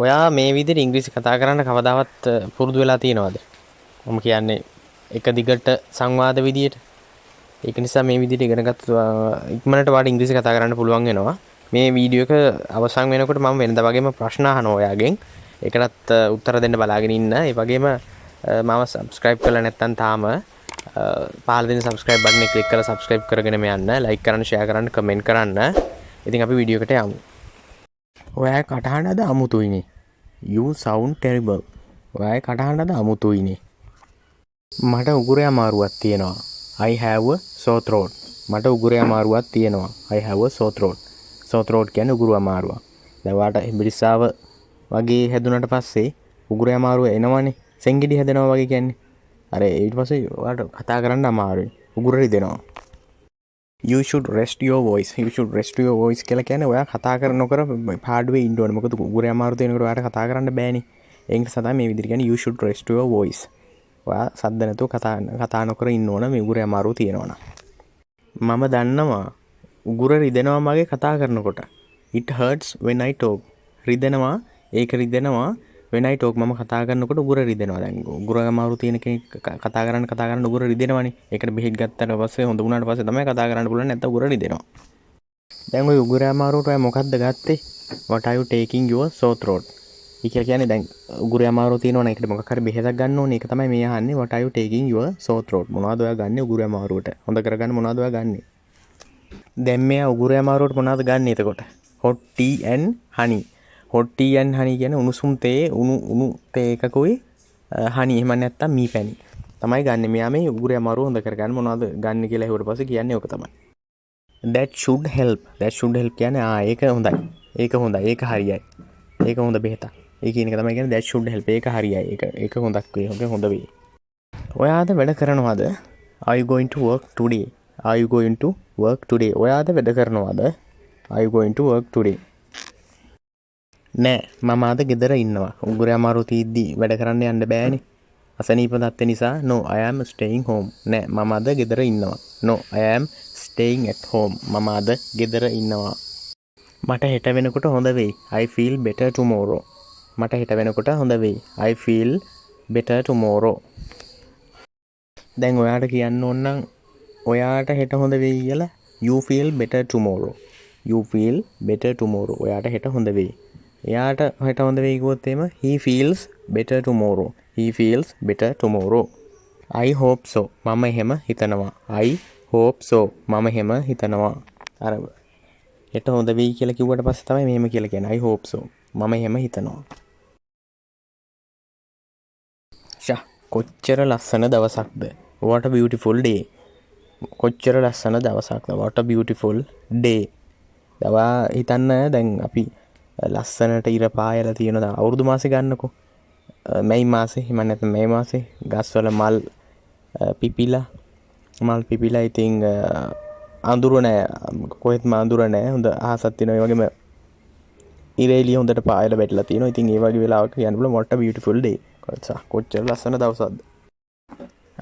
ඔයා මේ විදිහට ඉංග්‍රීසි කතා කරන්න කවදාවත් පුරුදු වෙලා තියෙනවද? මම කියන්නේ එක දිගට සංවාද විදියට. ඒක නිසා මේ විදිහට ඉගෙන ගත්ත ඉක්මනට වාට ඉංග්‍රීසි කතා කරන්න පුළුවන් වෙනවා. මේ වීඩියෝ එක අවසන් වෙනකොට මම වෙනදා වගේම ප්‍රශ්න අහනවා ඔයාගෙන්. ඒකටත් උත්තර දෙන්න බලාගෙන ඉන්න. ඒ වගේම මම subscribe කරලා නැත්නම් තාම පහළ දෙන subscribe button එක click කරලා subscribe කරගෙනම යන්න. like කරන්න, share කරන්න, comment කරන්න. ඉතින් අපි වීඩියෝ එකට යමු. ඔයා කටහඬ අද අමුතුයිනේ. You sound terrible. ඔයා කටහඬ අද අමුතුයිනේ. මට උගුරේ අමාරුවක් තියෙනවා. I have a sore throat. මට උගුරේ අමාරුවක් තියෙනවා. I have a sore throat. sore throat කියන්නේ උගුරු අමාරුවක්. දැන් ඔයාට හිමිරිස්සාව වගේ හැදුනට පස්සේ උගුරේ අමාරුව එනවනේ. සෙන්ගිඩි හැදෙනවා වගේ කියන්නේ. අර ඊට පස්සේ ඔයාට කතා කරන්න අමාරුයි. උගුර රිදෙනවා. You should rest your voice. You should rest your voice කියලා කියන්නේ ඔයා කතා කරනකොට පාඩුවේ ඉන්න ඕනේ. මොකද උගුරේ අමාරු තියෙනකොට ඔයාට කතා කරන්න බෑනේ. ඒ නිසා තමයි මේ විදිහට කියන්නේ you should rest your voice. ඔයා සද්ද නැතුව කතා නොකර ඉන්න ඕන මේ උගුරේ අමාරු තියෙනවනම්. මම දන්නවා උගුර රිදෙනවා මගේ කතා කරනකොට. It hurts when I talk. රිදෙනවා ඒක රිදෙනවා when I talk. මම කතා කරනකොට උගුර රිදෙනවා. දැන් උගුර අමාරු තියෙන කෙනෙක් කතා කරන්න උගුර රිදෙනවනේ. ඒකට බෙහෙත් ගත්තාට පස්සේ හොඳ වුණාට පස්සේ තමයි කතා කරන්න පුළුවන්. නැත්නම් උගුර රිදෙනවා. දැන් ওই උගුර අමාරුවට ඔයා මොකද්ද ගත්තේ? What are you taking your sore throat? ඒ කියන්නේ දැන් උගුර අමාරුව තියෙනවනේ. ඒකට මොකක් හරි බෙහෙතක් ගන්න ඕනේ. ඒක තමයි මේ අහන්නේ. What are you taking your sore throat? මොනවද ඔයා ගන්නෙ උගුර අමාරුවට? හොඳ කරගන්න මොනවද ඔයා ගන්නෙ? දැන් මෙයා උගුර අමාරුවට මොනවද ගන්නෙ එතකොට? hot tea and honey. hot tea and honey කියන්නේ උණුසුම් තේ උණු තේ එකකුයි honey එහෙම නැත්නම් මී පැණි තමයි ගන්නෙ. මෙයා මේ උගුර අමාරුව හොඳ කරගන්න මොනවද ගන්න කියලා ඇහුවට පස්සේ කියන්නේ ඕක තමයි. that should help. that should help කියන්නේ ඒක හොඳයි. ඒක හොඳයි. ඒක හරියයි. ඒක හොඳ බෙහෙතක්. ඒ කියන එක තමයි කියන්නේ that should help. ඒක හරියයි. ඒක හොඳක් වේ. හොඳ වේ. ඔයාද වැඩ කරනවද? Are you going to work today? Are you going to work today? ඔයාද වැඩ කරනවද? Are you going to work today? නෑ මම අද ගෙදර ඉන්නවා. උගුරේ අමාරු තීද්දි වැඩ කරන්න යන්න බෑනේ. අසනීප තත්ත්ව නිසා no I am staying home. නෑ මම අද ගෙදර ඉන්නවා. no I am staying at home. මම අද ගෙදර ඉන්නවා. මට හෙට වෙනකොට හොඳ වෙයි. I feel better tomorrow. මට හෙට වෙනකොට හොඳ වෙයි. I feel better tomorrow. දැන් ඔයාට කියන්න ඕන නම් ඔයාට හෙට හොඳ වෙයි කියලා you feel better tomorrow. you feel better tomorrow. ඔයාට හෙට හොඳ වෙයි. එයාට හෙට හොඳ වෙයි කිව්වොත් එහෙම he feels better tomorrow. he feels better tomorrow. I hope so. මම එහෙම හිතනවා. I hope so. මම එහෙම හිතනවා. අර හෙට හොඳ වෙයි කියලා කිව්වට පස්සේ තමයි මෙහෙම කියලා කියන්නේ. I hope so. මම එහෙම හිතනවා. කොච්චර ලස්සන දවසක්ද? What a beautiful day. කොච්චර ලස්සන දවසක්ද? What a beautiful day. දවා හිතන්න දැන් අපි ලස්සනට ඉර පායලා තියෙන අවුරුදු මාසේ ගන්නකො. මැයි මාසේ හිම නැත්නම් මේ මාසේ ගස්වල මල් පිපිලා ඉතින් අඳුර නැහැ. කොහෙත්ම අඳුර නැහැ. හොඳ අහසක් තියෙනවා. ඒ වගේම ඉරේලිය හොඳට පායලා වැටලා තියෙනවා. ඉතින් ඒ වගේ වෙලාවක කියන්න පුළුවන් what a beautiful day. කොච්චර ලස්සන දවසක්ද?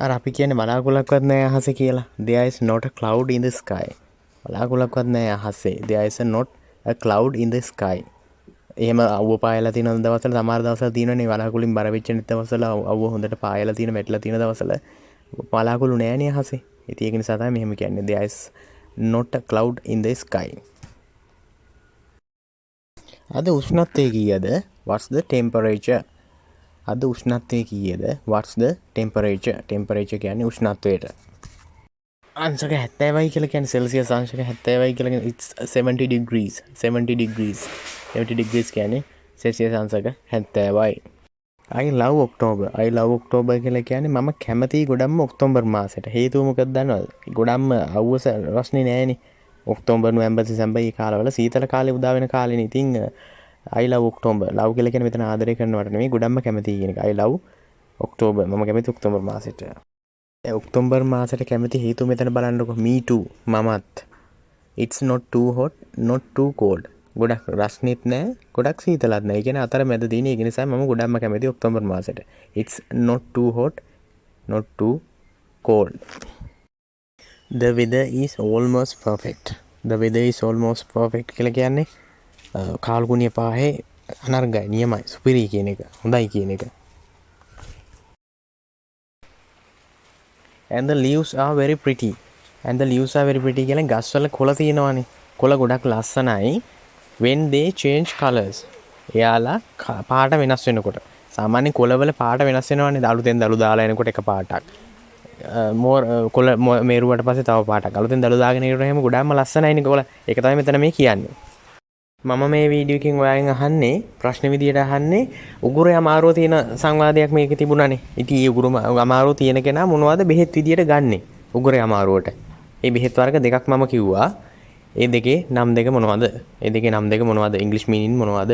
අර අපි කියන්නේ බලාකුලක්වත් නැහැ අහසේ කියලා. There is not a cloud in the sky. බලාකුලක්වත් නැහැ අහසේ. There is not a cloud in the sky. එහෙම අවුව පායලා තියෙන දවස්වල සමහර දවස්වල තියෙනනේ බලාකුලින් බර වෙච්ච දවස්වල අවුව හොඳට පායලා තියෙන වැටලා තියෙන දවස්වල බලාකුළු නැහැනේ අහසේ. ඉතින් ඒක නිසා තමයි මෙහෙම කියන්නේ. There is not a cloud in the sky. අද උෂ්ණත්වය කීයද? What's the temperature? අද උෂ්ණත්වය කීයද? What's the temperature? temperature කියන්නේ උෂ්ණත්වයට. අංශක 70යි කියලා කියන්නේ සෙල්සියස් අංශක 70යි කියලා කියන්නේ it's 70 degrees. 70 degrees. 70 degrees කියන්නේ Celsius අංශක 70යි. I love October. I love October කියලා කියන්නේ මම කැමතියි ගොඩක්ම ඔක්තෝබර් මාසෙට. හේතුව මොකක්ද දන්නවද? ගොඩක්ම අවුව රස්නේ නෑනේ. ඔක්තෝබර් නොවැම්බර් දෙසැම්බර් මේ කාලවල සීතල කාලේ උදා වෙන කාලේනේ. ඉතින් I love October. love කියලා කියන්නේ මෙතන ආදරය කරනවට නෙමෙයි ගොඩක්ම කැමතියි කියන එක. I love October. මම කැමති ඔක්තෝබර් මාසෙට. ඔක්තෝබර් මාසෙට කැමති හේතුව මෙතන බලන්නකො. me too. මමත්. It's not too hot, not too cold. ගොඩක් රස්නෙත් නෑ, ගොඩක් සීතලත් නෑ. ඒ කියන්නේ අතර මැද තියෙන. ඒක නිසා මම ගොඩක්ම කැමති October මාසෙට. It's not too hot, not too cold. The weather is almost perfect. The weather is almost perfect කියලා කියන්නේ කාල්ගුණිය පාහේ අනර්ගයි නියමයි සුපිරි කියන එක හොඳයි කියන එක. And the leaves are very pretty. And the leaves are very pretty කියන්නේ ගස්වල කොළ තියෙනවානේ. කොළ ගොඩක් ලස්සනයි. When they change colors. එයාලා පාට වෙනස් වෙනකොට. සාමාන්‍ය කොළවල පාට වෙනස් වෙනවානේ. දලුතෙන් දලු දාලා එනකොට එක පාටක්. මෝර් කොළ මේරුවට පස්සේ තව පාටක්. අලුතෙන් දලු දාගෙන ඉරන හැම ගොඩක්ම ලස්සනයිනේ කොළ. ඒක තමයි මෙතන මේ කියන්නේ. මම මේ වීඩියෝ එකෙන් ඔයාගෙන් අහන්නේ ප්‍රශ්න විදියට අහන්නේ උගුරේ අමාරුව තියෙන සංවාදයක් මේකේ තිබුණානේ. ඉතින් ඒ උගුර අමාරුව තියෙන කෙනා මොනවද බෙහෙත් විදියට ගන්නෙ උගුරේ අමාරුවට? ඒ බෙහෙත් වර්ග දෙකක් මම කිව්වා. ඒ දෙකේ නම් දෙක මොනවද? ඉංග්‍රීසි මීනින් මොනවද?